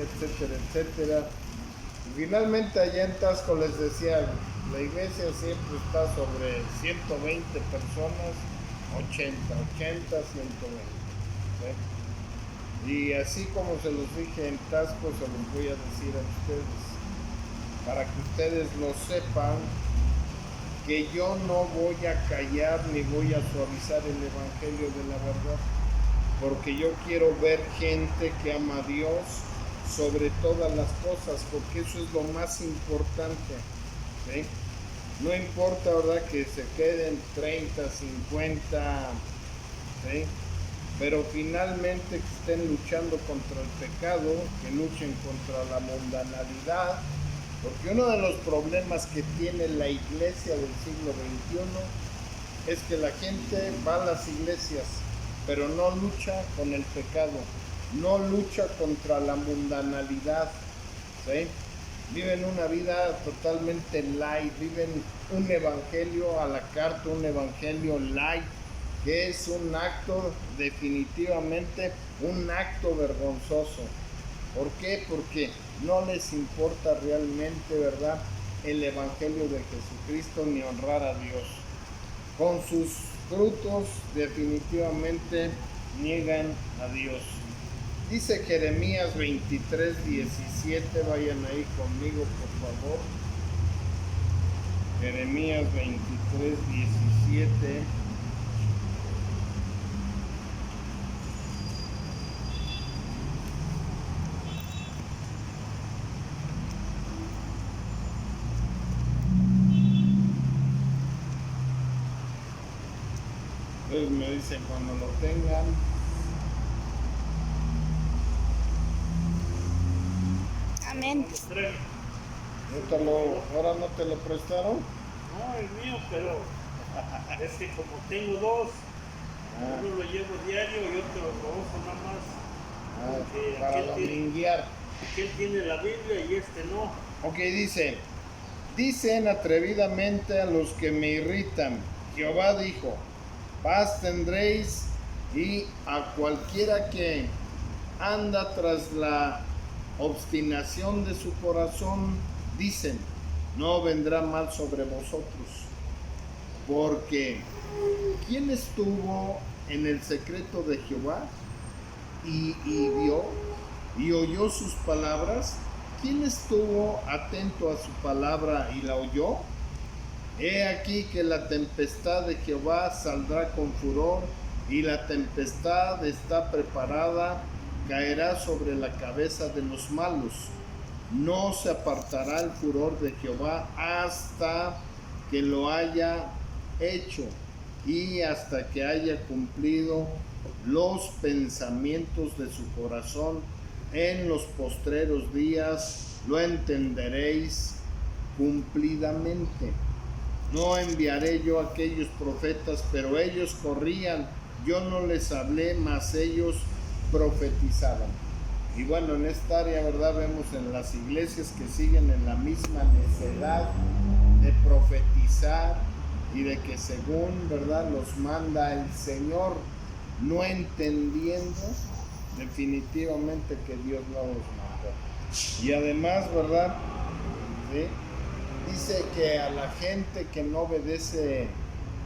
etcétera, etcétera. Y finalmente allá en Tasco les decía, la iglesia siempre está sobre 120 personas, 80, 120. ¿Sí? Y así como se los dije en Tasco, se los voy a decir a ustedes, para que ustedes lo sepan, que yo no voy a callar ni voy a suavizar el evangelio de la verdad, porque yo quiero ver gente que ama a Dios sobre todas las cosas, porque eso es lo más importante, ¿sí? No importa, ¿verdad?, que se queden 30, 50, ¿sí?, pero finalmente que estén luchando contra el pecado, que luchen contra la mundanalidad, porque uno de los problemas que tiene la iglesia del siglo XXI es que la gente va a las iglesias, pero no lucha con el pecado, no lucha contra la mundanalidad, ¿sí? Viven una vida totalmente light, viven un evangelio a la carta, un evangelio light, que es un acto, definitivamente, un acto vergonzoso. ¿Por qué? Porque no les importa realmente, ¿verdad?, el evangelio de Jesucristo ni honrar a Dios. Con sus frutos definitivamente niegan a Dios. Dice Jeremías 23:17, vayan ahí conmigo por favor. Jeremías 23:17. Ustedes me dicen cuando lo tengan. Amén. ¿Ahora no te lo prestaron? No, el mío, pero es que como tengo dos, uno lo llevo diario y otro lo uso nada más. Para dominguear. Aquel tiene la Biblia y este no. Ok, dicen atrevidamente a los que me irritan, Jehová dijo, paz tendréis, y a cualquiera que anda tras la obstinación de su corazón, dicen, no vendrá mal sobre vosotros. Porque ¿quién estuvo en el secreto de Jehová y vio y oyó sus palabras? ¿Quién estuvo atento a su palabra y la oyó? He aquí que la tempestad de Jehová saldrá con furor, y la tempestad está preparada, caerá sobre la cabeza de los malos. No se apartará el furor de Jehová hasta que lo haya hecho y hasta que haya cumplido los pensamientos de su corazón. En los postreros días lo entenderéis cumplidamente. No enviaré yo a aquellos profetas, pero ellos corrían, yo no les hablé, mas ellos profetizaban. Y bueno, en esta área, ¿verdad?, vemos en las iglesias que siguen en la misma necedad de profetizar y de que según, ¿verdad?, los manda el Señor, no entendiendo definitivamente que Dios no los mandó. Y además, ¿verdad?, ¿sí?, dice que a la gente que no obedece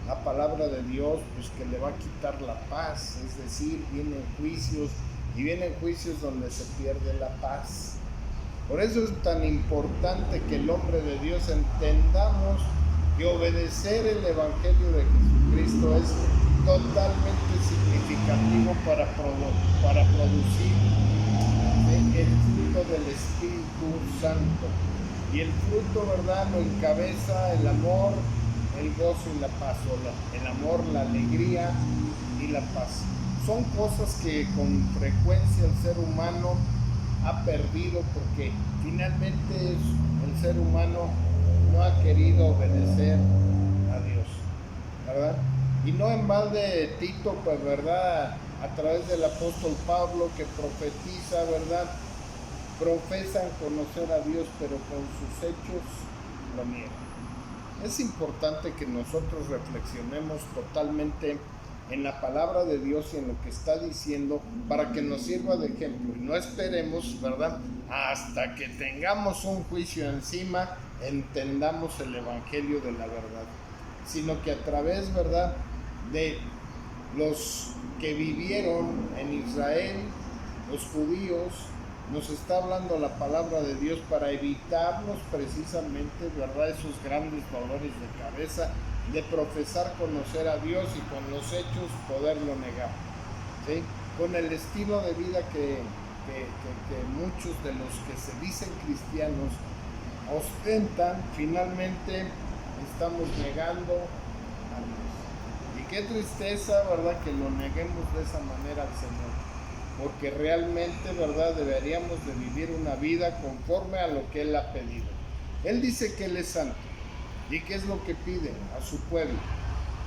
la palabra de Dios, pues que le va a quitar la paz, es decir, vienen juicios, y vienen juicios donde se pierde la paz. Por eso es tan importante que el hombre de Dios entendamos que obedecer el evangelio de Jesucristo es totalmente significativo para producir el fruto del Espíritu Santo. Y el fruto, ¿verdad?, lo encabeza el amor, el gozo y la paz, o el amor, la alegría y la paz. Son cosas que con frecuencia el ser humano ha perdido porque finalmente el ser humano no ha querido obedecer a Dios, ¿verdad? Y no en balde Tito, pues, ¿verdad?, a través del apóstol Pablo, que profetiza, ¿verdad?, profesan conocer a Dios, pero con sus hechos lo niegan. Es importante que nosotros reflexionemos totalmente en la palabra de Dios y en lo que está diciendo para que nos sirva de ejemplo. Y no esperemos, ¿verdad?, hasta que tengamos un juicio encima, entendamos el evangelio de la verdad, sino que a través, ¿verdad?, de los que vivieron en Israel, los judíos, nos está hablando la palabra de Dios para evitarnos precisamente, ¿verdad?, esos grandes dolores de cabeza de profesar conocer a Dios y con los hechos poderlo negar, ¿sí? Con el estilo de vida que muchos de los que se dicen cristianos ostentan, finalmente estamos negando a Dios. Y qué tristeza, ¿verdad?, que lo neguemos de esa manera al Señor, porque realmente, ¿verdad?, deberíamos de vivir una vida conforme a lo que Él ha pedido. Él dice que Él es santo. ¿Y qué es lo que pide a su pueblo?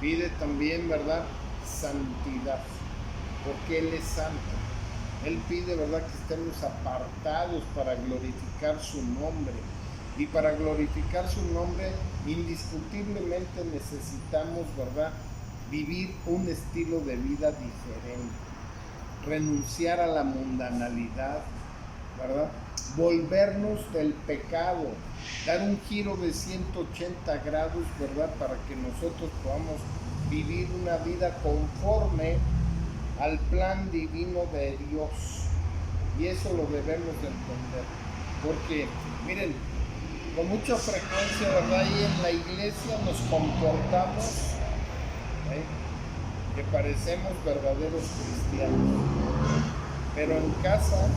Pide también, ¿verdad?, santidad, porque Él es santo. Él pide, ¿verdad?, que estemos apartados para glorificar su nombre. Y para glorificar su nombre, indiscutiblemente necesitamos, ¿verdad?, vivir un estilo de vida diferente. Renunciar a la mundanalidad, ¿verdad?, volvernos del pecado, dar un giro de 180 grados, ¿verdad?, para que nosotros podamos vivir una vida conforme al plan divino de Dios. Y eso lo debemos de entender, porque miren, con mucha frecuencia, ¿verdad?, ahí en la iglesia nos comportamos, que parecemos verdaderos cristianos, pero en casa,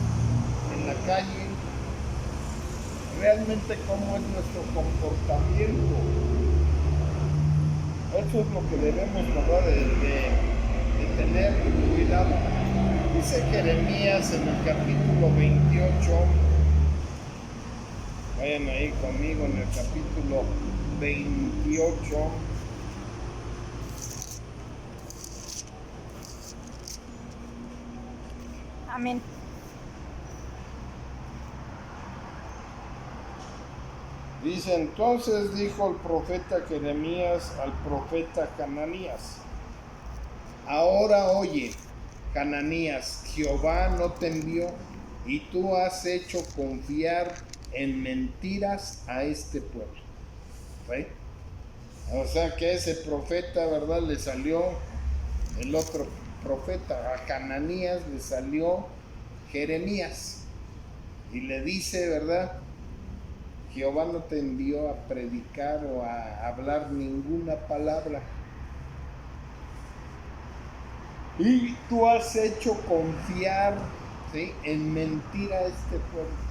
en la calle, realmente cómo es nuestro comportamiento. Eso es lo que debemos, ¿verdad?, de tener cuidado. Dice Jeremías en el capítulo 28, vayan ahí conmigo en el capítulo 28. Amén. Dice: entonces dijo el profeta Jeremías al profeta Hananías: ahora oye, Hananías, Jehová no te envió, y tú has hecho confiar en mentiras a este pueblo. ¿Sí? O sea que ese profeta, ¿verdad?, le salió el otro profeta, a Hananías le salió Jeremías, y le dice, ¿verdad?, Jehová no te envió a predicar o a hablar ninguna palabra. Y tú has hecho confiar, ¿sí?, en mentira a este pueblo.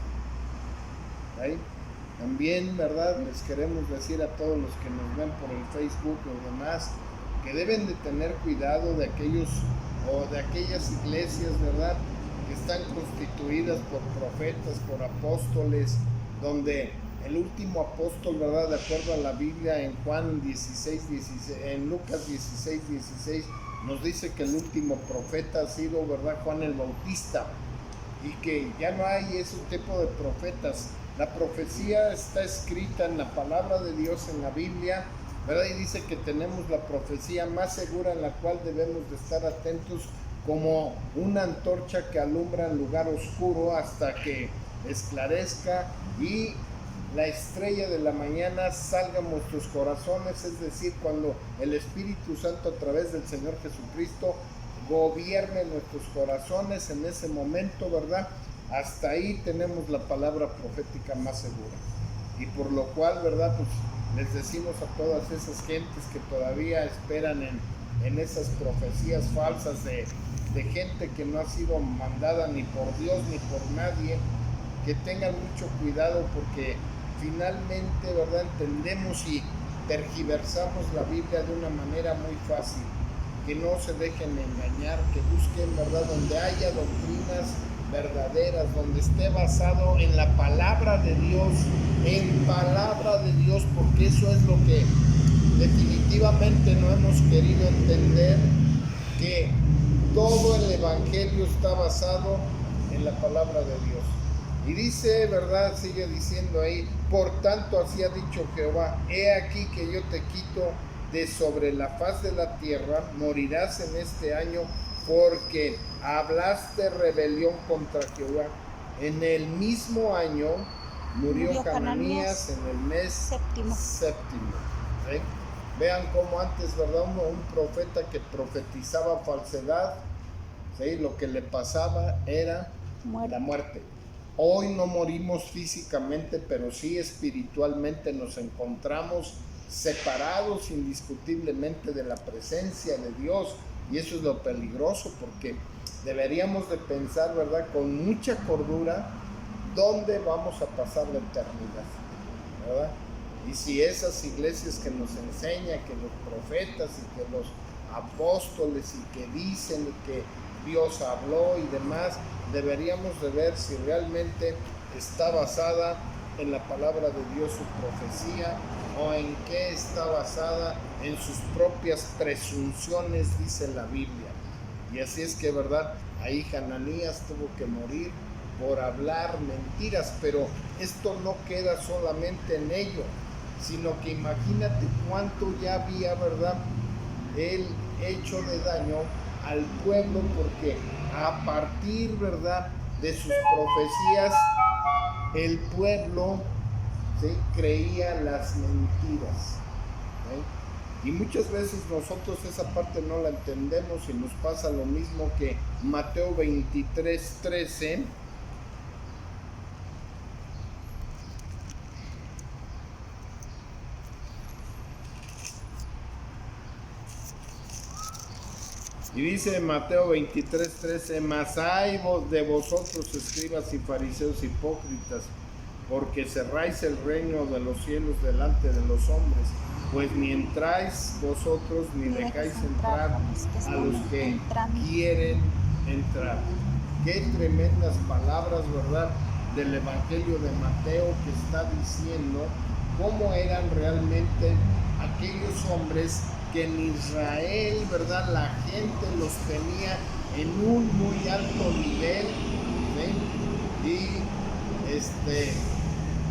¿Sí? También, ¿verdad?, les queremos decir a todos los que nos ven por el Facebook o demás, que deben de tener cuidado de aquellos o de aquellas iglesias, ¿verdad?, que están constituidas por profetas, por apóstoles, donde el último apóstol, ¿verdad?, de acuerdo a la Biblia, en Juan 16, en Lucas 16, 16, nos dice que el último profeta ha sido, ¿verdad?, Juan el Bautista, y que ya no hay ese tipo de profetas. La profecía está escrita en la palabra de Dios, en la Biblia, ¿verdad?, y dice que tenemos la profecía más segura en la cual debemos de estar atentos, como una antorcha que alumbra en lugar oscuro hasta que esclarezca y la estrella de la mañana salga en nuestros corazones, es decir, cuando el Espíritu Santo a través del Señor Jesucristo gobierne nuestros corazones en ese momento, ¿verdad? Hasta ahí tenemos la palabra profética más segura. Y por lo cual, ¿verdad?, pues les decimos a todas esas gentes que todavía esperan en esas profecías falsas de gente que no ha sido mandada ni por Dios ni por nadie, que tengan mucho cuidado, porque finalmente, ¿verdad?, entendemos y tergiversamos la Biblia de una manera muy fácil. Que no se dejen engañar, que busquen, ¿verdad?, donde haya doctrinas verdaderas, donde esté basado en la palabra de Dios, porque eso es lo que definitivamente no hemos querido entender, que todo el evangelio está basado en la palabra de Dios. Y dice, ¿verdad?, sigue diciendo ahí: por tanto así ha dicho Jehová, he aquí que yo te quito de sobre la faz de la tierra, morirás en este año, porque hablaste rebelión contra Jehová. En el mismo año murió Hananías en el mes séptimo. ¿Sí? Vean cómo antes, ¿verdad? Un profeta que profetizaba falsedad, ¿sí? Lo que le pasaba era la muerte. Hoy no morimos físicamente, pero sí espiritualmente nos encontramos separados indiscutiblemente de la presencia de Dios, y eso es lo peligroso, porque deberíamos de pensar, ¿verdad?, con mucha cordura, dónde vamos a pasar la eternidad, ¿verdad? Y si esas iglesias que nos enseñan que los profetas y que los apóstoles y que dicen que Dios habló y demás, deberíamos de ver si realmente está basada en la palabra de Dios su profecía, o en qué está basada en sus propias presunciones, dice la Biblia. Y así es que, ¿verdad?, ahí Hananías tuvo que morir por hablar mentiras, pero esto no queda solamente en ello, sino que imagínate cuánto ya había, ¿verdad?, él hecho de daño al pueblo, porque a partir, ¿verdad?, de sus profecías, el pueblo, ¿sí?, creía las mentiras, ¿sí? Y muchas veces nosotros esa parte no la entendemos, y nos pasa lo mismo que Mateo 23:13. Y dice Mateo 23:13, mas hay de vosotros, escribas y fariseos hipócritas, porque cerráis el reino de los cielos delante de los hombres, pues ni entráis vosotros ni dejáis entrar a los que quieren entrar. Qué tremendas palabras, ¿verdad?, del Evangelio de Mateo, que está diciendo cómo eran realmente aquellos hombres que en Israel, ¿verdad?, la gente los tenía en un muy alto nivel, ¿sí? Y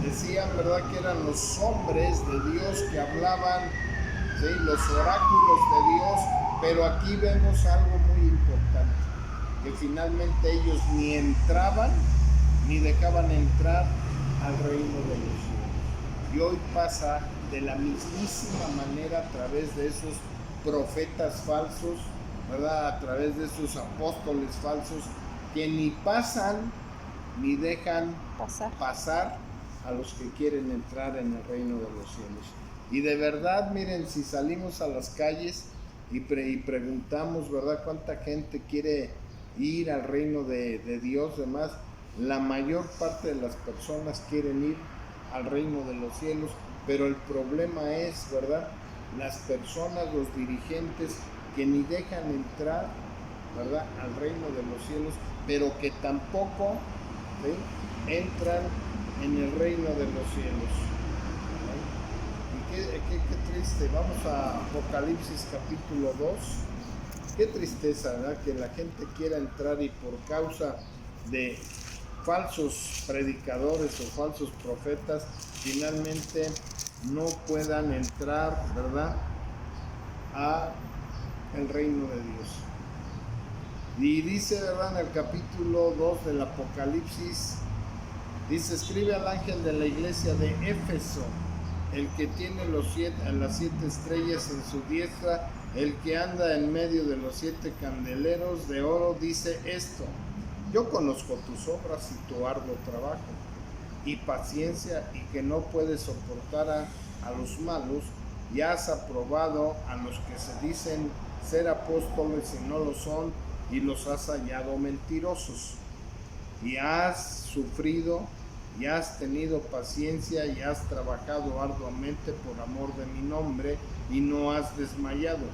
decían, ¿verdad?, que eran los hombres de Dios que hablaban, ¿sí?, los oráculos de Dios. Pero aquí vemos algo muy importante, que finalmente ellos ni entraban ni dejaban entrar al reino de los cielos. Y hoy pasa de la mismísima manera a través de esos profetas falsos, ¿verdad?, a través de esos apóstoles falsos, que ni pasan ni dejan pasar a los que quieren entrar en el reino de los cielos. Y de verdad, miren, si salimos a las calles y preguntamos, ¿verdad?, cuánta gente quiere ir al reino de Dios, demás, la mayor parte de las personas quieren ir al reino de los cielos. Pero el problema es, ¿verdad?, las personas, los dirigentes, que ni dejan entrar, ¿verdad?, al reino de los cielos, pero que tampoco, ¿sí?, entran en el reino de los cielos. ¿Sí? Y qué triste. Vamos a Apocalipsis capítulo 2. Qué tristeza, ¿verdad?, que la gente quiera entrar y por causa de falsos predicadores o falsos profetas, finalmente no puedan entrar, ¿verdad?, a el reino de Dios. Y dice, ¿verdad?, en el capítulo 2 del Apocalipsis, dice: escribe al ángel de la iglesia de Éfeso, el que tiene las 7 estrellas en su diestra, el que anda en medio de los 7 candeleros de oro, dice esto: yo conozco tus obras y tu arduo trabajo y paciencia, y que no puedes soportar a los malos, y has aprobado a los que se dicen ser apóstoles y no lo son, y los has hallado mentirosos. Y has sufrido y has tenido paciencia y has trabajado arduamente por amor de mi nombre y no has desmayado.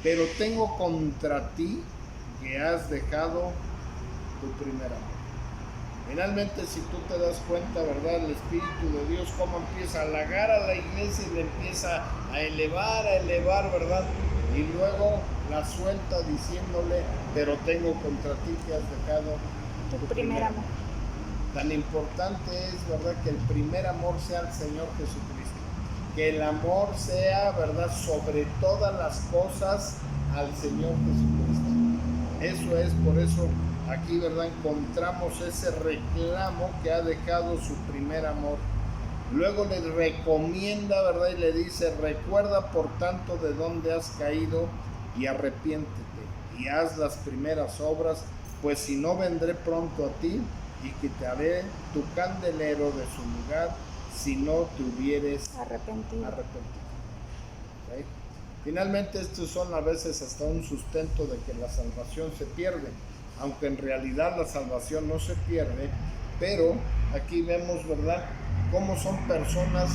Pero tengo contra ti que has dejado tu primer amor. Finalmente, si tú te das cuenta, ¿verdad?, el Espíritu de Dios cómo empieza a halagar a la iglesia y le empieza a elevar, ¿verdad? Y luego la suelta diciéndole: pero tengo contra ti que has dejado Tu primer amor. Tan importante es, ¿verdad?, que el primer amor sea el Señor Jesucristo. que el amor sea, ¿verdad?, sobre todas las cosas al Señor Jesucristo. Eso es, por eso aquí, ¿verdad?, encontramos ese reclamo que ha dejado su primer amor. Luego le recomienda, ¿verdad?, y le dice: recuerda por tanto de dónde has caído y arrepiéntete y haz las primeras obras, pues si no vendré pronto a ti y quitaré tu candelero de su lugar si no te hubieres arrepentido. ¿Okay? Finalmente, estos son a veces hasta un sustento de que la salvación se pierde, aunque en realidad la salvación no se pierde, pero aquí vemos, ¿verdad?, cómo son personas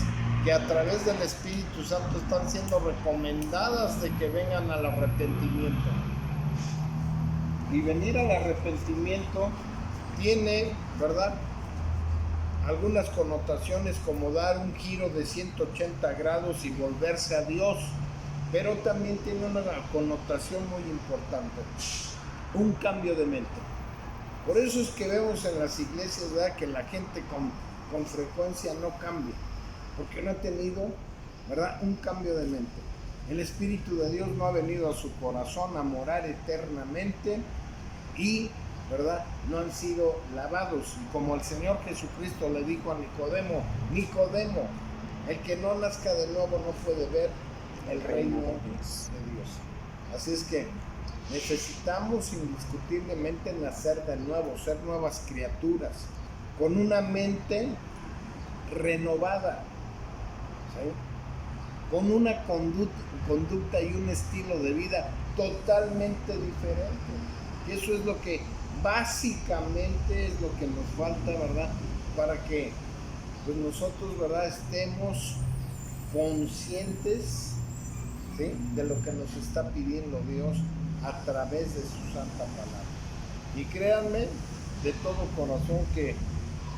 que a través del Espíritu Santo están siendo recomendadas de que vengan al arrepentimiento. Y venir al arrepentimiento tiene, ¿verdad?, algunas connotaciones como dar un giro de 180 grados y volverse a Dios, pero también tiene una connotación muy importante, un cambio de mente. Por eso es que vemos en las iglesias, ¿verdad?, que la gente con frecuencia no cambia, porque no ha tenido, ¿verdad?, un cambio de mente. El Espíritu de Dios no ha venido a su corazón a morar eternamente y, ¿verdad?, no han sido lavados. Y como el Señor Jesucristo le dijo a Nicodemo: Nicodemo, el que no nazca de nuevo no puede ver el reino de Dios. Así es que necesitamos indiscutiblemente nacer de nuevo, ser nuevas criaturas, con una mente renovada, ¿sí?, con una conducta y un estilo de vida totalmente diferente. Y eso es lo que básicamente es lo que nos falta, ¿verdad?, para que pues nosotros, ¿verdad?, estemos conscientes, ¿sí?, de lo que nos está pidiendo Dios a través de su santa palabra. Y créanme de todo corazón que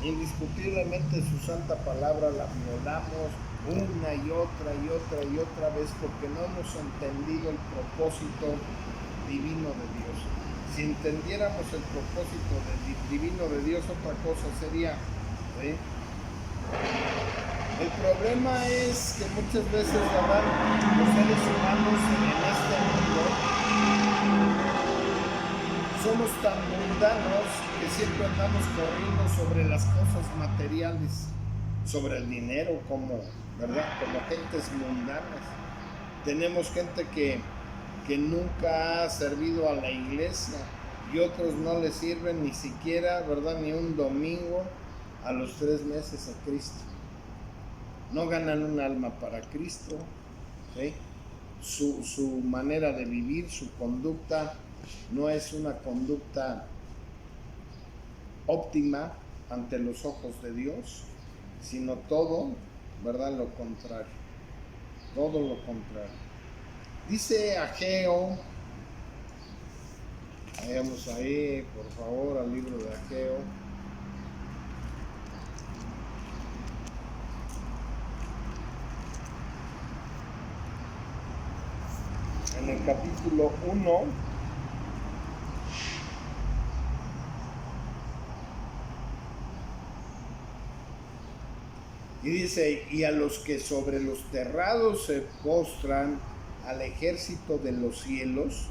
indiscutiblemente su santa palabra la violamos una y otra vez porque no hemos entendido el propósito divino de Dios. Si entendiéramos el propósito divino de Dios, otra cosa sería, ¿sí? El problema es que muchas veces, ¿verdad?, los seres humanos en este mundo somos tan mundanos que siempre andamos corriendo sobre las cosas materiales, sobre el dinero, ¿verdad?, como gentes mundanas. Tenemos gente que nunca ha servido a la iglesia y otros no le sirven ni siquiera, ¿verdad?, ni un domingo a los 3 meses a Cristo. No ganan un alma para Cristo, ¿sí? Su manera de vivir, su conducta no es una conducta óptima ante los ojos de Dios, sino todo, ¿verdad?, lo contrario. Todo lo contrario. Dice Ageo, vayamos ahí, por favor, al libro de Ageo. En el capítulo 1, y dice: y a los que sobre los terrados se postran, al ejército de los cielos,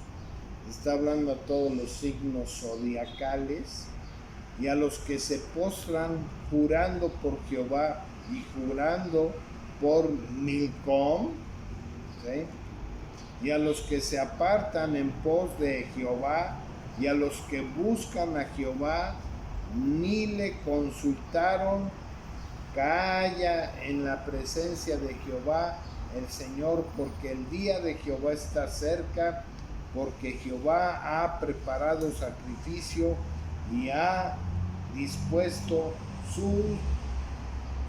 está hablando a todos los signos zodiacales, y a los que se postran jurando por Jehová y jurando por Milcom, ¿sí?, y a los que se apartan en pos de Jehová, y a los que buscan a Jehová, ni le consultaron, calla en la presencia de Jehová el Señor, porque el día de Jehová está cerca, porque Jehová ha preparado sacrificio y ha dispuesto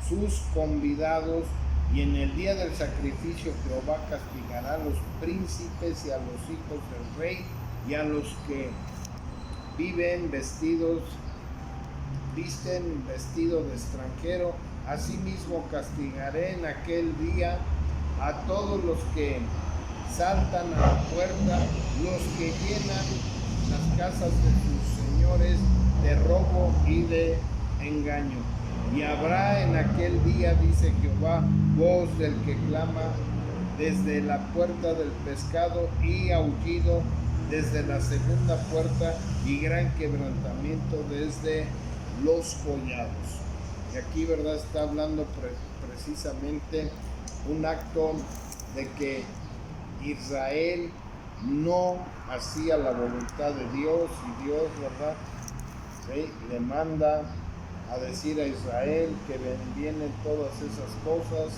sus convidados, y en el día del sacrificio Jehová castigará a los príncipes y a los hijos del rey y a los que visten vestido de extranjero. Asimismo castigaré en aquel día a todos los que saltan a la puerta, los que llenan las casas de sus señores de robo y de engaño. Y habrá en aquel día, dice Jehová, voz del que clama desde la puerta del pescado y aullido desde la segunda puerta y gran quebrantamiento desde los collados. Y aquí, ¿verdad? Está hablando precisamente un acto de que Israel no hacía la voluntad de Dios y Dios, ¿verdad? ¿Sí? Le manda a decir a Israel que vienen todas esas cosas.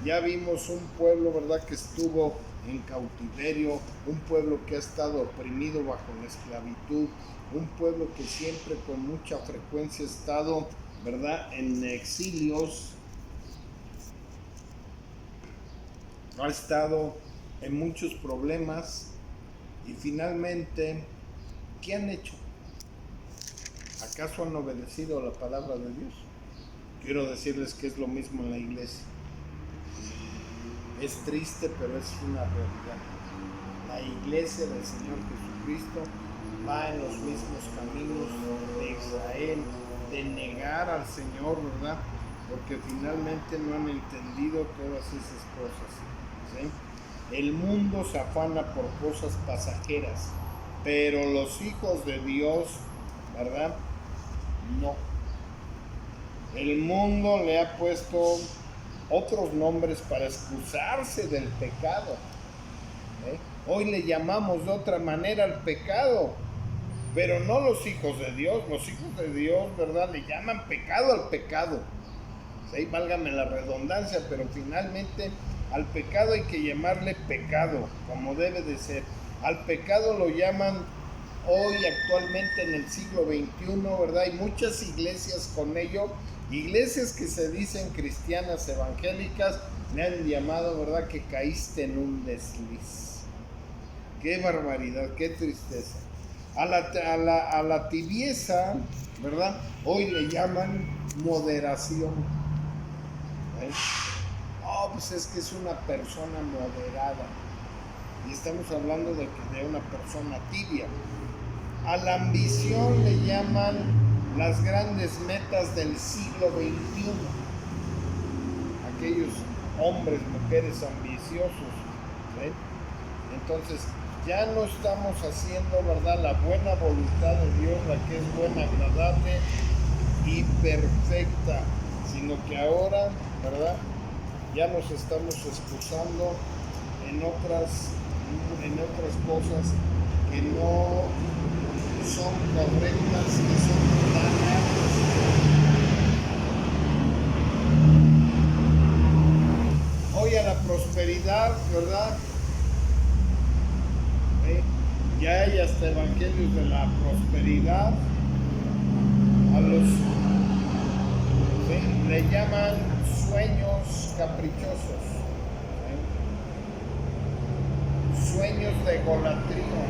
Ya vimos un pueblo, ¿verdad?, que estuvo en cautiverio, un pueblo que ha estado oprimido bajo la esclavitud, un pueblo que siempre con mucha frecuencia ha estado, ¿verdad?, en exilios, ha estado en muchos problemas y finalmente, ¿qué han hecho? ¿Acaso han obedecido a la palabra de Dios? Quiero decirles que es lo mismo en la iglesia. Es triste, pero es una realidad. La iglesia del Señor Jesucristo va en los mismos caminos de Israel, de negar al Señor, ¿verdad? Porque finalmente no han entendido todas esas cosas, ¿sí? El mundo se afana por cosas pasajeras, pero los hijos de Dios, ¿verdad? No. El mundo le ha puesto otros nombres para excusarse del pecado. Hoy le llamamos de otra manera al pecado, pero no los hijos de Dios. Los hijos de Dios, ¿verdad?, le llaman pecado al pecado. ¿Sí? Válgame la redundancia, pero finalmente al pecado hay que llamarle pecado, como debe de ser. Al pecado lo llaman hoy actualmente en el siglo XXI, ¿verdad? Hay muchas iglesias con ello. Iglesias que se dicen cristianas evangélicas me han llamado, ¿verdad?, que caíste en un desliz. Qué barbaridad, qué tristeza. A la tibieza, ¿verdad?, hoy le llaman moderación. Pues es que es una persona moderada. Y estamos hablando de una persona tibia. A la ambición le llaman las grandes metas del siglo XXI. Aquellos hombres, mujeres ambiciosos, ¿sí? Entonces, ya no estamos haciendo, ¿verdad?, la buena voluntad de Dios, la que es buena, agradable y perfecta, sino que ahora, ¿verdad?, ya nos estamos excusando en otras cosas que no son correctas, que son dañadas. Hoy a la prosperidad, ¿verdad? Ya hay hasta evangelios de la prosperidad. A los le llaman sueños caprichosos, sueños de egolatría.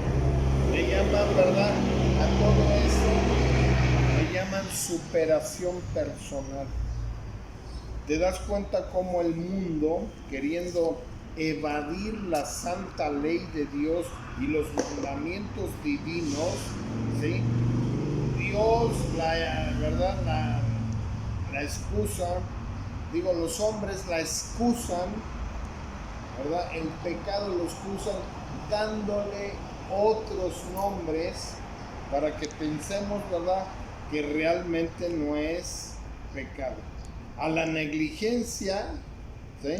Le llaman, ¿verdad?, a todo eso le llaman superación personal. Te das cuenta cómo el mundo, queriendo evadir la santa ley de Dios y los mandamientos divinos, ¿sí?, Dios, la excusa, los hombres la excusan, ¿verdad?, el pecado lo excusan dándole otros nombres para que pensemos, ¿verdad?, que realmente no es pecado. A la negligencia, ¿sí?,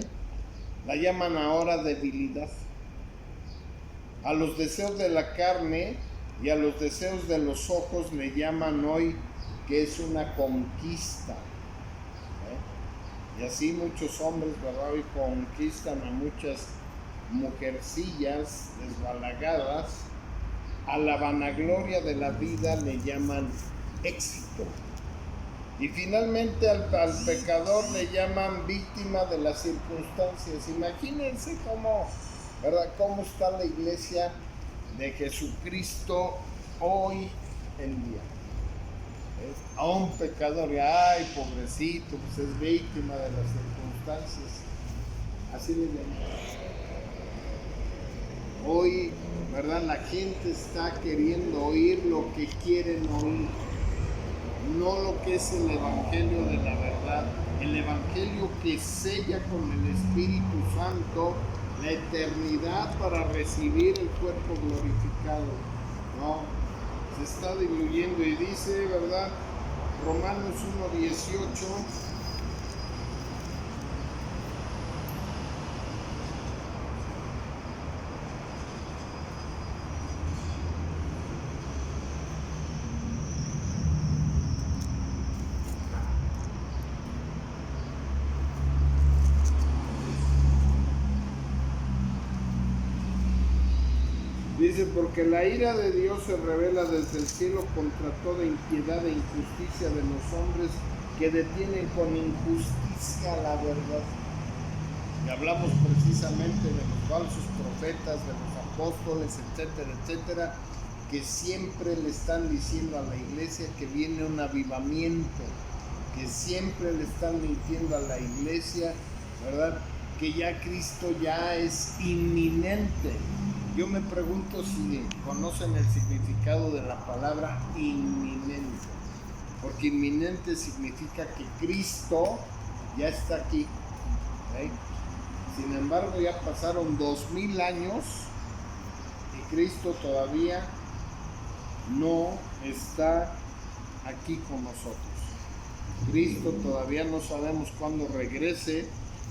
la llaman ahora debilidad. A los deseos de la carne y a los deseos de los ojos le llaman hoy que es una conquista. Y así muchos hombres, ¿verdad?, hoy conquistan a muchas mujercillas desbalagadas. A la vanagloria de la vida le llaman éxito. Y finalmente al pecador le llaman víctima de las circunstancias. Imagínense cómo, ¿verdad?, cómo está la iglesia de Jesucristo hoy en día. A un pecador, ay, pobrecito, pues es víctima de las circunstancias. Así le llaman. Hoy, ¿verdad?, la gente está queriendo oír lo que quieren oír. no lo que es el Evangelio de la verdad, el Evangelio que sella con el Espíritu Santo la eternidad para recibir el cuerpo glorificado. No, se está diluyendo y dice, ¿verdad? Romanos 1:18. Dice, porque la ira de Dios se revela desde el cielo contra toda impiedad e injusticia de los hombres que detienen con injusticia la verdad. Y hablamos precisamente de los falsos profetas, de los apóstoles, etcétera, etcétera, que siempre le están diciendo a la iglesia que viene un avivamiento, que siempre le están mintiendo a la iglesia, ¿verdad? Que ya Cristo ya es inminente. Yo me pregunto si conocen el significado de la palabra inminente, porque inminente significa que Cristo ya está aquí. ¿Okay? Sin embargo, ya pasaron 2000 años y Cristo todavía no está aquí con nosotros. Cristo todavía no sabemos cuándo regrese,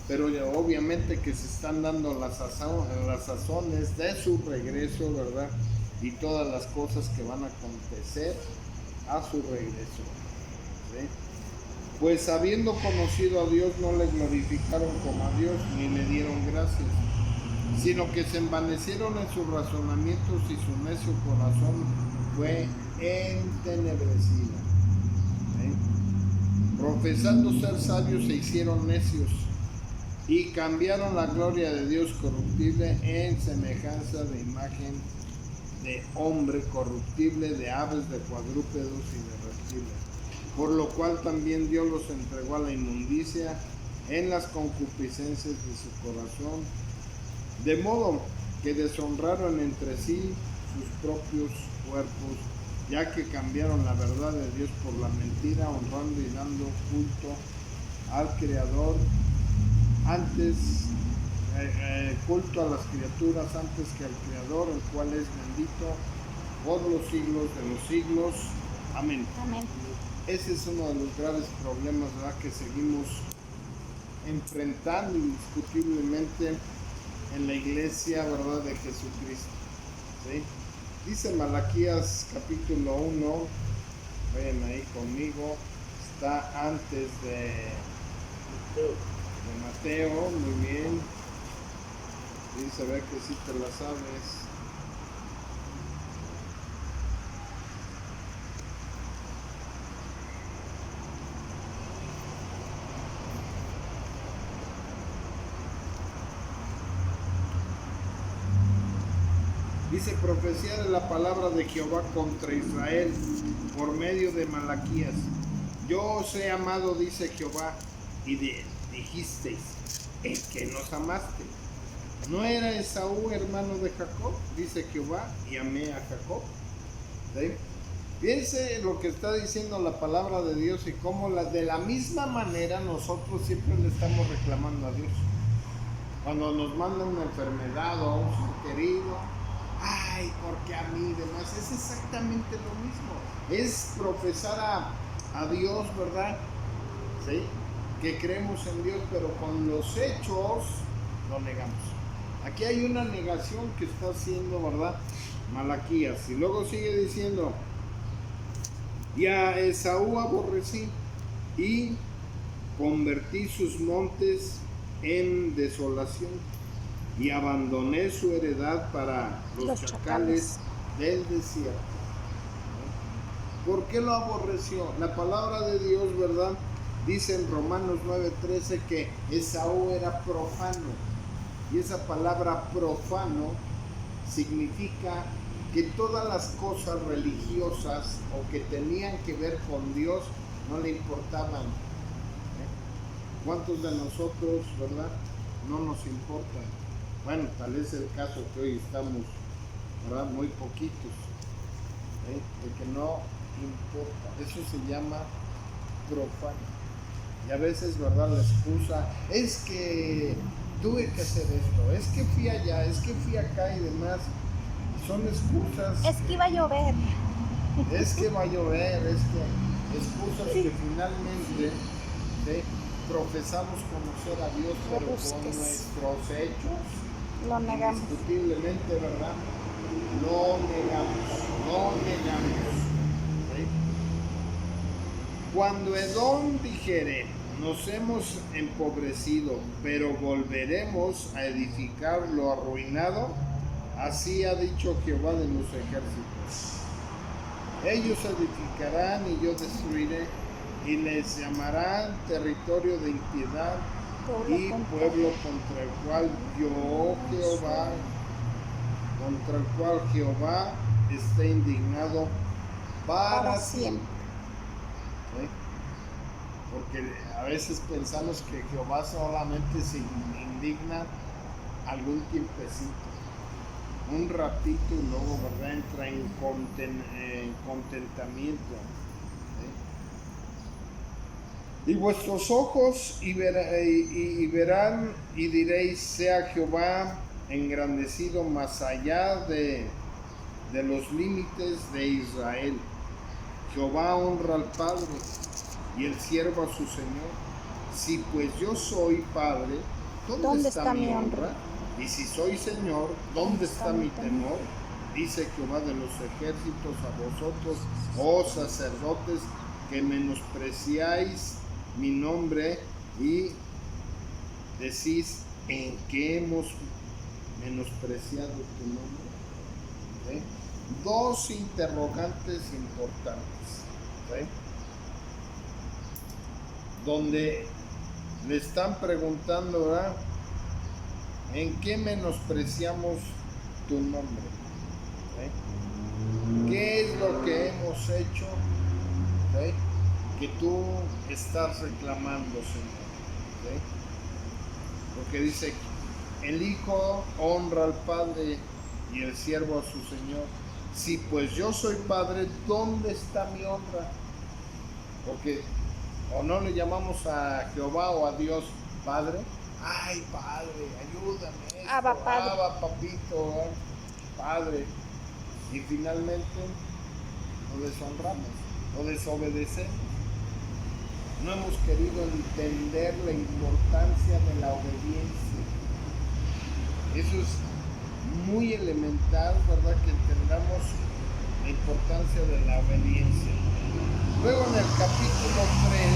pero ya obviamente que se están dando las sazones de su regreso, ¿verdad? Y todas las cosas que van a acontecer a su regreso. ¿Sí? Pues habiendo conocido a Dios, no le glorificaron como a Dios, ni le dieron gracias, sino que se envanecieron en sus razonamientos y su necio corazón fue entenebrecido. ¿Sí? Profesando ser sabios, se hicieron necios y cambiaron la gloria de Dios corruptible en semejanza de imagen de hombre corruptible, de aves, de cuadrúpedos y de reptiles. Por lo cual también Dios los entregó a la inmundicia en las concupiscencias de su corazón, de modo que deshonraron entre sí sus propios cuerpos, ya que cambiaron la verdad de Dios por la mentira, honrando y dando culto al Creador antes, culto a las criaturas antes que al Creador, el cual es bendito por los siglos de los siglos. Amén. Amén. Ese es uno de los graves problemas, ¿verdad?, que seguimos enfrentando indiscutiblemente en la iglesia, ¿verdad?, de Jesucristo. ¿Sí? Dice Malaquías capítulo 1, vayan ahí conmigo, está antes de Mateo, muy bien. Dice, ve que sí te la sabes. Dice, profecía de la palabra de Jehová contra Israel por medio de Malaquías. Yo os he amado, dice Jehová, y dijisteis, el que nos amaste. ¿No era Esaú hermano de Jacob? Dice Jehová, y amé a Jacob. ¿Sí? Fíjense lo que está diciendo la palabra de Dios y cómo de la misma manera nosotros siempre le estamos reclamando a Dios. Cuando nos manda una enfermedad o a un ser querido, ay, porque a mí y demás, es exactamente lo mismo. Es profesar a Dios, ¿verdad? ¿Sí? Que creemos en Dios, pero con los hechos lo negamos. Aquí hay una negación que está haciendo, ¿verdad?, Malaquías. Y luego sigue diciendo, y a Esaú aborrecí y convertí sus montes en desolación y abandoné su heredad para los chacales del desierto. ¿Por qué lo aborreció? La palabra de Dios, ¿verdad?, dice en Romanos 9:13 que Esaú era profano. Y esa palabra profano significa que todas las cosas religiosas o que tenían que ver con Dios no le importaban. ¿Cuántos de nosotros, verdad, no nos importan? Bueno, tal es el caso que hoy estamos, ¿verdad?, muy poquitos, de que no importa. Eso se llama profano. Y a veces, ¿verdad? La excusa es que tuve que hacer esto, es que fui allá, es que fui acá y demás. Son excusas. Es que iba a llover. Es que va a llover, es que excusas Sí. que finalmente ¿sí? Profesamos conocer a Dios, pero con Robustes. nuestros hechos, Lo negamos. indiscutiblemente, ¿verdad? No negamos. ¿Sí? Cuando Edom dijere, nos hemos empobrecido, pero volveremos a edificar lo arruinado, así ha dicho Jehová de los ejércitos. Ellos edificarán y yo destruiré, y les llamarán territorio de impiedad y pueblo contra el cual Jehová esté indignado para siempre. ¿Sí? Porque a veces pensamos que Jehová solamente se indigna algún tiempecito, un ratito, y luego, ¿verdad?, entra en contentamiento. ¿Sí? Y vuestros ojos y verán y diréis, sea Jehová engrandecido más allá de los límites de Israel. Jehová honra al Padre y el siervo a su Señor. Si pues yo soy Padre, ¿dónde está mi honra? Y si soy Señor, ¿dónde está mi temor? Dice Jehová de los ejércitos a vosotros, oh sacerdotes, que menospreciáis mi nombre y decís, ¿en qué hemos menospreciado tu nombre? ¿Sí? Dos interrogantes importantes, ¿sí? Donde le están preguntando, ¿verdad?, ¿en qué menospreciamos tu nombre? ¿Sí? ¿Qué es lo que hemos hecho? ¿Sí? Que tú estás reclamando, Señor. ¿Sí? Porque dice, el Hijo honra al Padre y el siervo a su Señor. Si pues yo soy Padre, ¿dónde está mi honra? Porque o no le llamamos a Jehová o a Dios Padre. Ay, Padre, ayúdame. Abba, Padre. Abba, papito, Padre. Y finalmente lo deshonramos, lo desobedecemos. No hemos querido entender la importancia de la obediencia. Eso es muy elemental, ¿verdad?, que entendamos la importancia de la obediencia. Luego en el capítulo 3,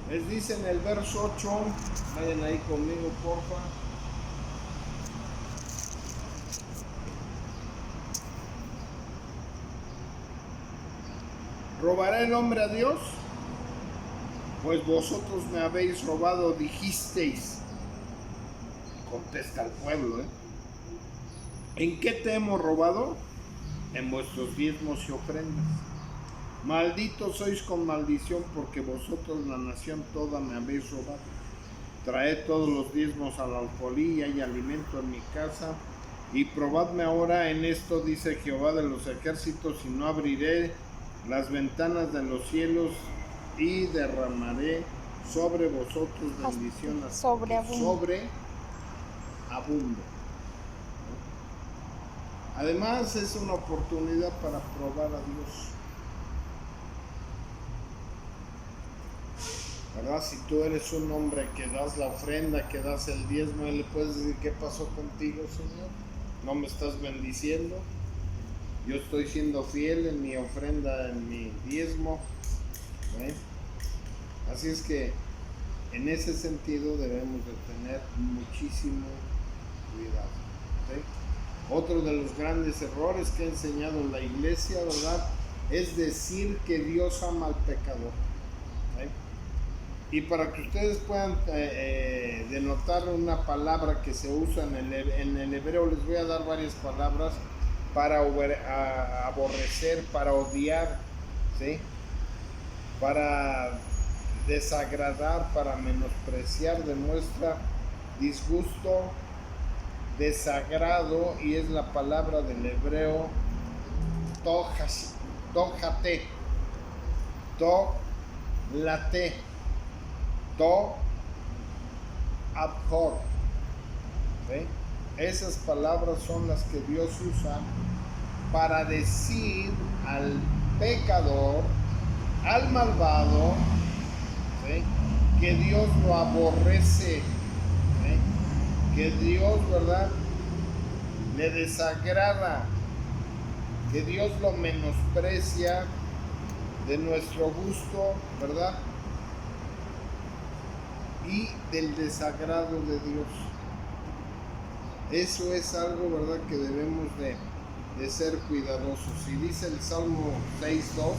les dice en el verso 8, vayan ahí conmigo, porfa. ¿Robará el hombre a Dios? Pues vosotros me habéis robado, dijisteis. Contesta el pueblo, ¿En qué te hemos robado? En vuestros diezmos y ofrendas. Malditos sois con maldición, porque vosotros, la nación toda, me habéis robado. Traed todos los diezmos a la alfolía y alimento en mi casa, y probadme ahora en esto, dice Jehová de los ejércitos, y no abriré las ventanas de los cielos y derramaré sobre vosotros bendición sobreabundo. Además es una oportunidad para probar a Dios, ¿verdad? Si tú eres un hombre que das la ofrenda, que das el diezmo, y le puedes decir, ¿qué pasó contigo, Señor? ¿No me estás bendiciendo? Yo estoy siendo fiel en mi ofrenda, en mi diezmo. Así es que en ese sentido debemos de tener muchísimo cuidado. ¿Sí? Otro de los grandes errores que ha enseñado la iglesia, ¿verdad?, es decir que Dios ama al pecador. ¿Sí? Y para que ustedes puedan denotar una palabra que se usa en el hebreo, les voy a dar varias palabras para aborrecer, para odiar, ¿sí?, para desagradar, para menospreciar, demuestra disgusto, desagrado, y es la palabra del hebreo tojate, late, to abhor. ¿Sí? Esas palabras son las que Dios usa para decir al pecador, al malvado, ¿sí?, que Dios lo aborrece, ¿sí?, que Dios, ¿verdad?, le desagrada, que Dios lo menosprecia de nuestro gusto, ¿verdad?, y del desagrado de Dios. Eso es algo, ¿verdad?, que debemos de ser cuidadosos. Y dice el Salmo 6:2: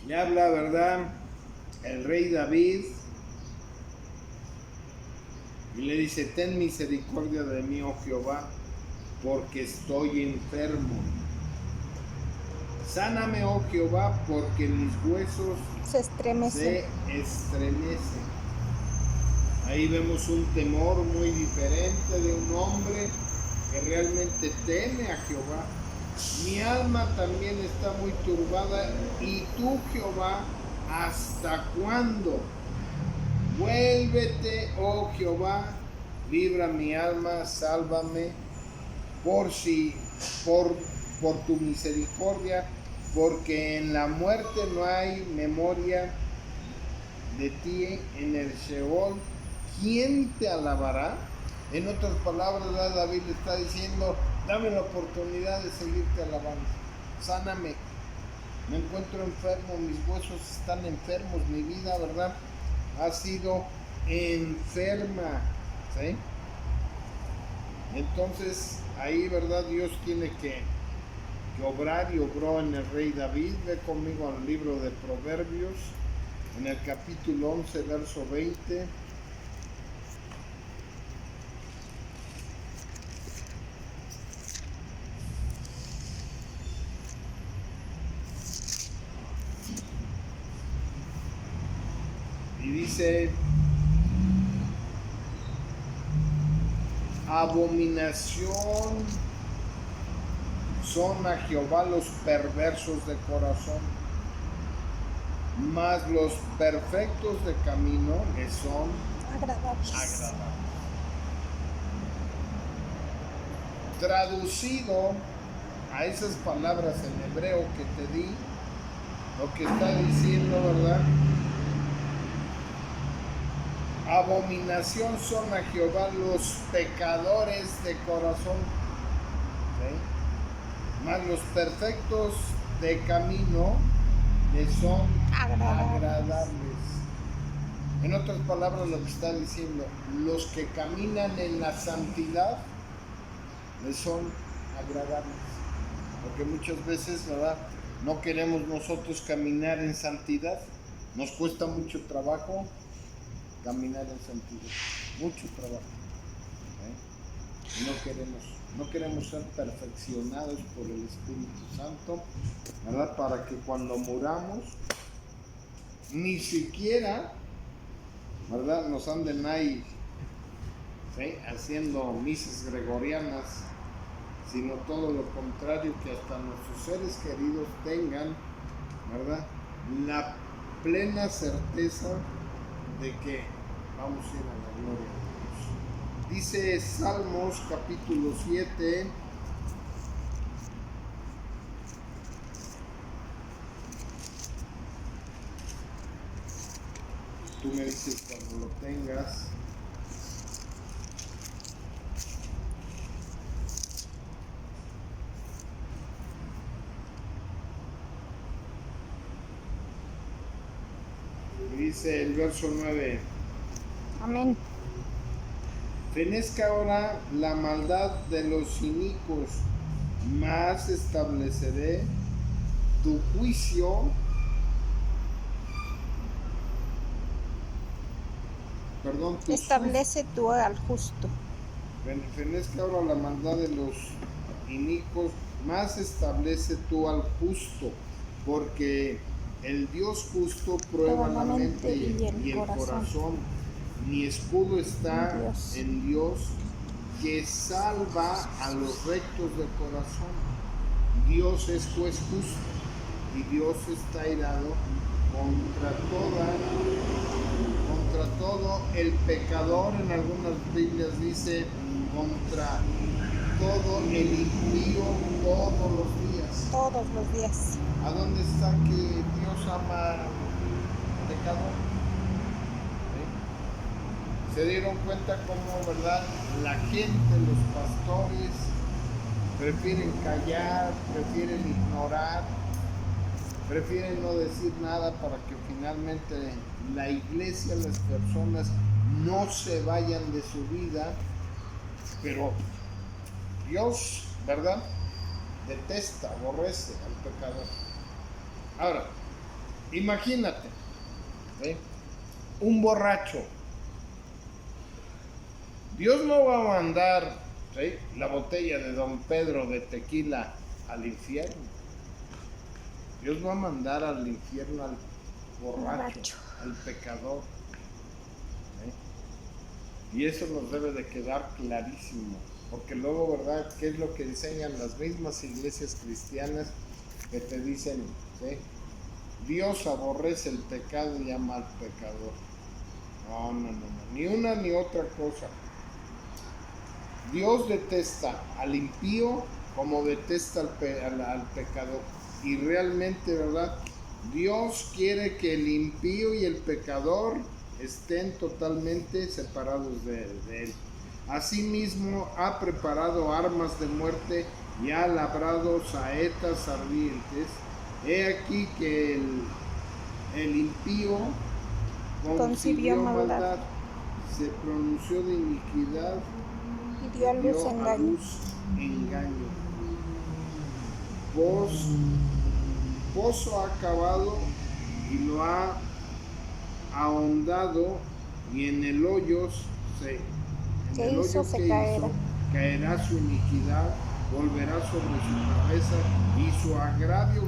y habla, ¿verdad?, el rey David, y le dice: ten misericordia de mí, oh Jehová, porque estoy enfermo. Sáname, oh Jehová, porque mis huesos Se estremece. se estremecen. Ahí vemos un temor muy diferente de un hombre que realmente teme a Jehová. Mi alma también está muy turbada, y tú, Jehová, ¿hasta cuándo? Vuélvete, oh Jehová, libra mi alma, sálvame, por tu misericordia, porque en la muerte no hay memoria de ti. En el Sheol, ¿quién te alabará? En otras palabras, David le está diciendo: dame la oportunidad de seguirte alabando. Sáname. Me encuentro enfermo, mis huesos están enfermos, mi vida, ¿verdad?, ha sido enferma. ¿Sí? Entonces, ahí, ¿verdad?, Dios tiene que obrar, y obró en el rey David. Ve conmigo al libro de Proverbios, en el capítulo 11, verso 20. Y dice: abominación son a Jehová los perversos de corazón, mas los perfectos de camino le son agradables. Traducido a esas palabras en hebreo que te di, lo que está diciendo, ¿verdad?, abominación son a Jehová los pecadores de corazón, ¿sí?, mas los perfectos de camino le son agradables. En otras palabras, lo que está diciendo: los que caminan en la santidad le son agradables. Porque muchas veces, ¿verdad?, no queremos nosotros caminar en santidad. Nos cuesta mucho trabajo caminar en santidad, mucho trabajo, ¿eh? No queremos ser perfeccionados por el Espíritu Santo, ¿verdad?, para que cuando muramos ni siquiera, ¿verdad?, nos anden ahí, ¿sí?, haciendo misas gregorianas, sino todo lo contrario, que hasta nuestros seres queridos tengan, ¿verdad?, la plena certeza de que vamos a ir a la gloria de Dios. Dice Salmos capítulo 7, tú me dices cuando lo tengas. Dice el verso 9: Amén. Fenezca ahora la maldad de los inicuos, mas estableceré tu juicio, Establece tú al justo. Fenezca ahora la maldad de los inicuos, más establece tú al justo, porque el Dios justo prueba la mente y el corazón. Mi escudo está en Dios, que salva a los rectos de corazón. Dios es juez justo y Dios está airado contra todo el pecador. En algunas Biblias dice contra todo el impío todos los días. Todos los días. ¿A dónde está que Dios ama al pecador? ¿Sí? Se dieron cuenta cómo, ¿verdad? La gente, los pastores, prefieren callar, prefieren ignorar, prefieren no decir nada para que finalmente la iglesia, las personas no se vayan de su vida, pero Dios, ¿verdad? Detesta, aborrece al pecador. Ahora, imagínate, ¿eh? Un borracho. Dios no va a mandar, ¿sí?, la botella de Don Pedro de tequila al infierno. Dios va a mandar al infierno al borracho, al pecador. Y eso nos debe de quedar clarísimo, porque luego, ¿verdad?, ¿qué es lo que enseñan las mismas iglesias cristianas que te dicen, ¿sí?, Dios aborrece el pecado y ama al pecador? No, ni una ni otra cosa. Dios detesta al impío como detesta al pecador. Y realmente, ¿verdad?, Dios quiere que el impío y el pecador estén totalmente separados de Él. Asimismo, ha preparado armas de muerte y ha labrado saetas ardientes. He aquí que el impío concibió maldad, se pronunció de iniquidad y dio a luz engaño. Pozo ha cavado y lo ha ahondado, y en el hoyo caerá su iniquidad, volverá sobre su cabeza, y su agravio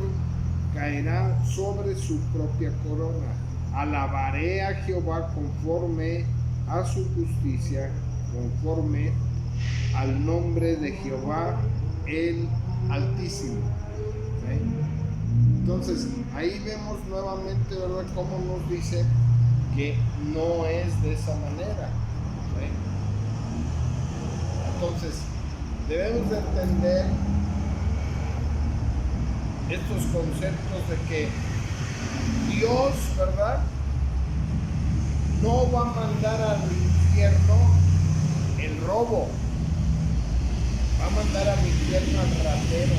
caerá sobre su propia corona. Alabaré a Jehová conforme a su justicia, conforme al nombre de Jehová el Altísimo. ¿Sí? Entonces, ahí vemos nuevamente, ¿verdad?, cómo nos dice que no es de esa manera. ¿Sí? Entonces, debemos de entender estos conceptos de que Dios, ¿verdad?, no va a mandar al infierno el robo, va a mandar al infierno al ratero.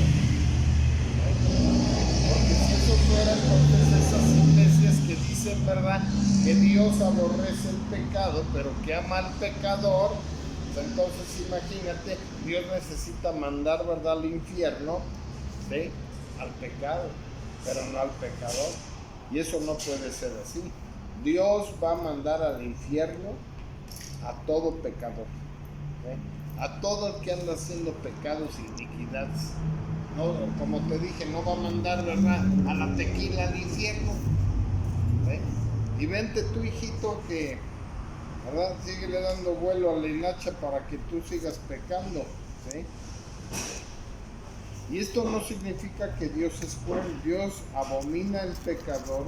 Porque si eso fuera, entonces esas iglesias que dicen, ¿verdad?, que Dios aborrece el pecado, pero que ama al pecador, pues entonces imagínate, Dios necesita mandar, ¿verdad?, al infierno, ¿sí?, al pecado, pero no al pecador. Y eso no puede ser así. Dios va a mandar al infierno a todo pecador, ¿sí?, a todo el que anda haciendo pecados e iniquidades. No, como te dije, no va a mandar, ¿verdad?, a la tequila al infierno. ¿Sí? Y vente tú, hijito, que, ¿verdad?, síguele dando vuelo a la hilacha para que tú sigas pecando. ¿Sí? Y esto no significa que Dios es cruel. Dios abomina al pecador,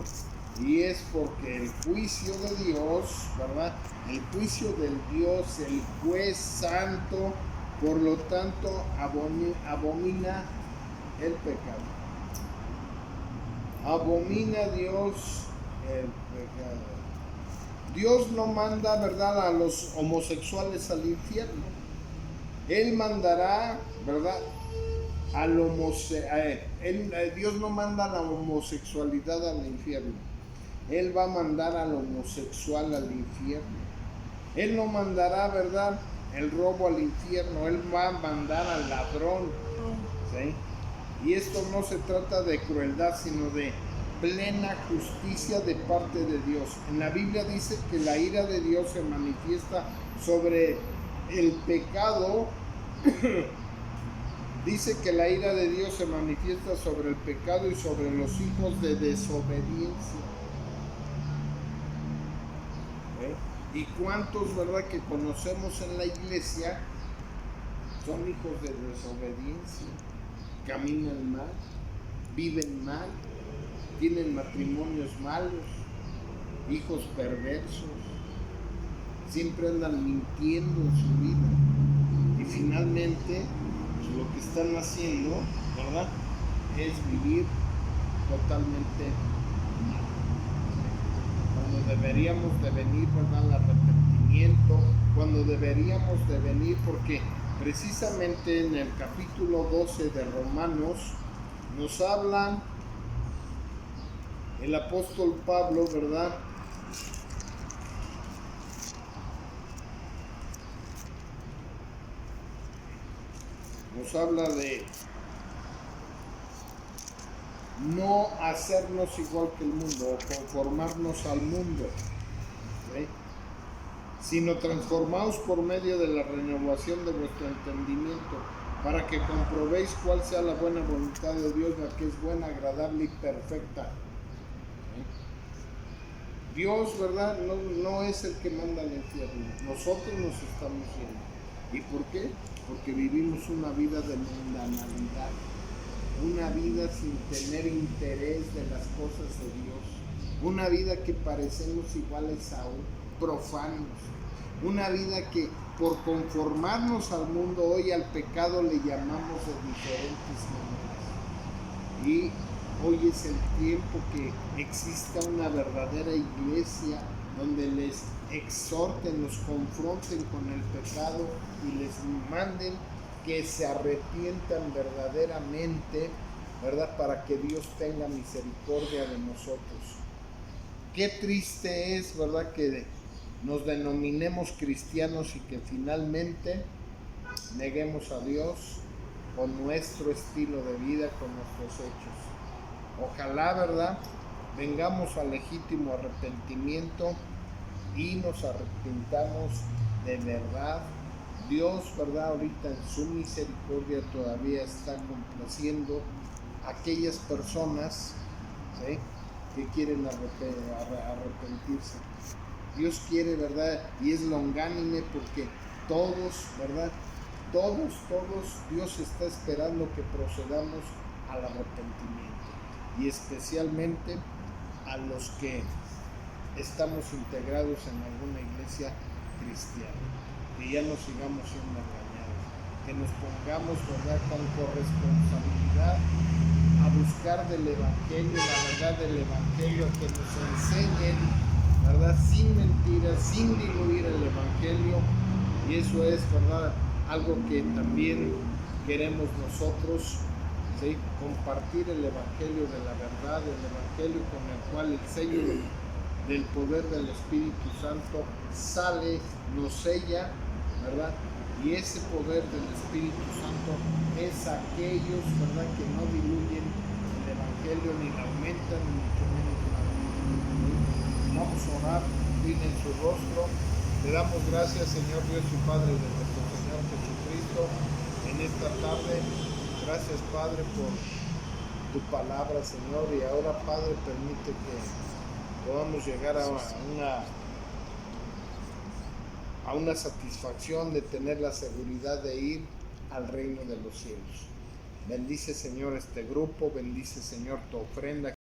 y es porque el juicio de Dios, ¿verdad?, el juicio del Dios, el juez santo, por lo tanto abomina el pecado. Abomina Dios el pecado. Dios no manda, ¿verdad?, a los homosexuales al infierno. Él mandará, ¿verdad?, Dios no manda la homosexualidad al infierno. Él va a mandar al homosexual al infierno. Él no mandará, ¿verdad?, el robo al infierno, Él va a mandar al ladrón, ¿sí? Y esto no se trata de crueldad, sino de plena justicia de parte de Dios. En la Biblia dice que la ira de Dios se manifiesta sobre el pecado. Dice que la ira de Dios se manifiesta sobre el pecado y sobre los hijos de desobediencia. ¿Y cuántos, verdad, que conocemos en la iglesia son hijos de desobediencia? Caminan mal, viven mal, tienen matrimonios malos, hijos perversos, siempre andan mintiendo en su vida. Y finalmente, pues, lo que están haciendo, ¿verdad?, es vivir totalmente mal. Cuando deberíamos de venir, ¿verdad?, al arrepentimiento, cuando deberíamos de venir, porque precisamente en el capítulo 12 de Romanos nos habla el apóstol Pablo, ¿verdad?, nos habla de no hacernos igual que el mundo o conformarnos al mundo, ¿sí?, sino transformaos por medio de la renovación de vuestro entendimiento, para que comprobéis cuál sea la buena voluntad de Dios, la que es buena, agradable y perfecta. ¿Sí? Dios, ¿verdad?, no es el que manda al infierno, nosotros nos estamos yendo. ¿Y por qué? Porque vivimos una vida de mundanalidad, una vida sin tener interés de las cosas de Dios, una vida que parecemos iguales a profanos, una vida que por conformarnos al mundo hoy al pecado le llamamos de diferentes maneras. Y hoy es el tiempo que exista una verdadera iglesia donde les exhorten, los confronten con el pecado y les manden que se arrepientan verdaderamente, ¿verdad?, para que Dios tenga misericordia de nosotros. Qué triste es, ¿verdad?, que nos denominemos cristianos y que finalmente neguemos a Dios con nuestro estilo de vida, con nuestros hechos. Ojalá, ¿verdad?, vengamos al legítimo arrepentimiento y nos arrepintamos de verdad. Dios, ¿verdad?, ahorita en su misericordia todavía está complaciendo a aquellas personas, ¿sí?, que quieren arrepentirse. Dios quiere, ¿verdad?, y es longánime porque todos, ¿verdad?, todos, Dios está esperando que procedamos al arrepentimiento, y especialmente a los que estamos integrados en alguna iglesia cristiana, que ya no sigamos siendo engañados, que nos pongamos, ¿verdad?, con corresponsabilidad a buscar del Evangelio, la verdad del Evangelio, que nos enseñen, ¿verdad?, sin mentiras, sin diluir el Evangelio. Y eso es, ¿verdad?, algo que también queremos nosotros, ¿sí?, compartir el Evangelio de la verdad, el Evangelio con el cual el sello del poder del Espíritu Santo sale, nos sella, ¿verdad? Y ese poder del Espíritu Santo es aquellos, ¿verdad?, que no diluyen el Evangelio, ni lo aumentan, ni mucho menos nada. Vamos a orar, en su rostro. Le damos gracias, Señor Dios y Padre de nuestro Señor Jesucristo, en esta tarde. Gracias, Padre, por tu palabra, Señor. Y ahora, Padre, permite que podamos llegar a una satisfacción de tener la seguridad de ir al reino de los cielos. Bendice, Señor, este grupo, bendice, Señor, tu ofrenda